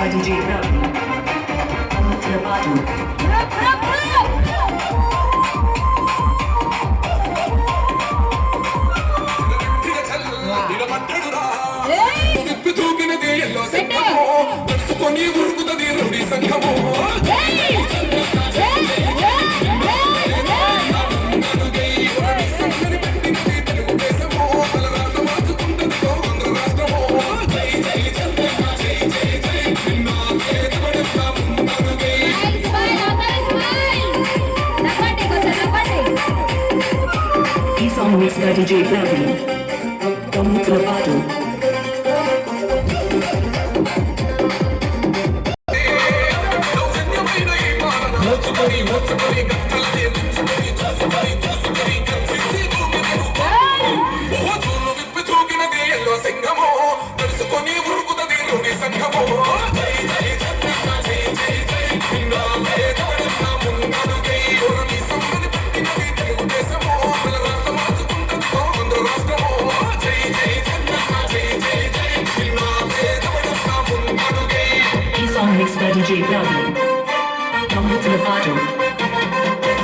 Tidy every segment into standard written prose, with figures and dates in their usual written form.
by DJ Ravi. To the bottom. Song mixed by DJ Ravi. Come to the bottom. Mixed by DJ Ravi. Come to the bottom.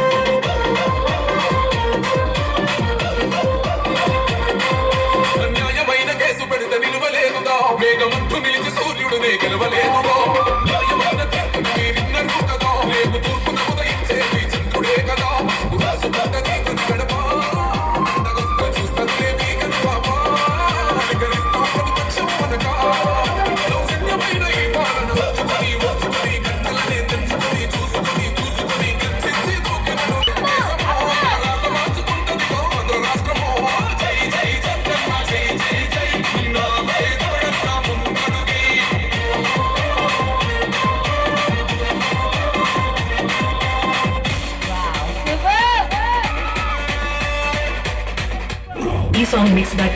న్యాయమైన case పెడితే నిలువలేదుగా మేఘమంటూ నిలిచి సూర్యుడునే గెలవలేదుగా న్యాయమైన తీర్పుని మీరిన్నరు కదా రేపు తూర్పున ఉదయించేది చంద్రుడే కదా రాసు పడ్డది ప్రతి గడప చూస్తుంది మీ గడప వికరిస్తాం ప్రతిపక్షం మనక దౌర్జన్యమైన ఈ పాలన వచ్చుకొని గంటలనే తెంచుకొని చూసుకొని గెలిచి దూకినను మార్చుకుంటుంది ఆంధ్ర రాష్ట్రమో జై జై జగన్మ జై జై జై నామే తోడన్నా ముందడుగే ఈ song mix by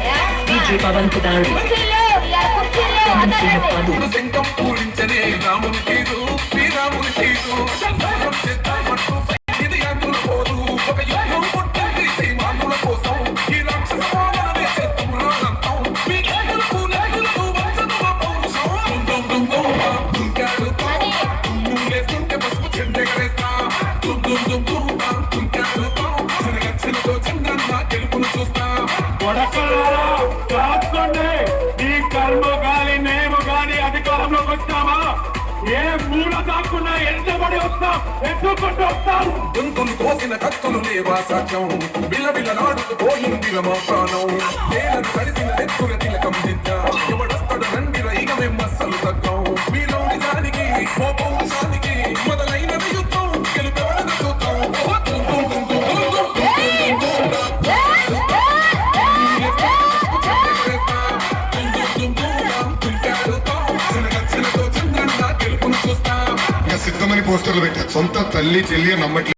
DJ Pavan Pudari. సింగం పూరించనే రాముని తీరు శ్రీరాముని తీరు ఇది అందులో పోదు ఒక యుద్ధం పుట్టింది సీమానుల కోసం ఈ రాక్షస పాలననే చేస్తున్నానంతం మీ కళ్ళకు నెలకు వంచదు పౌరుషం దుంకాడు దుమ్ములేస్తుంటే పసుపు చెండెగరేస్తా దుంకాడు చిన్నగచ్చలతో చంద్రన్న గెలుపును చూస్తా ఈ కర్మ గాలి మేము గాని అధికారంలోకి వచ్చామా ఏ మూల దాక్కున్నా ఎంతబడి వస్తాం ఎత్తుకుంటూ వస్తాం గొంతులు కోసిన కత్తులు లేవా సాక్ష్యం బిల్లబిల్ల నాడుకు పోయింది ప్రాణం నేలను కలిసిన ఎత్తుల తిలకం దిద్ద ఎవడొస్తాడు రండిరా ఇక మేము అస్సలు తగ్గం మీలో నిజానికి ఓ పౌరుషానికి మొదలైన యుద్ధం గెలుపెవడన చూద్దాం సిద్ధమని పోస్టర్లు పెట్టారు. సొంత తల్లి చెల్లి నమ్మట్లేదు.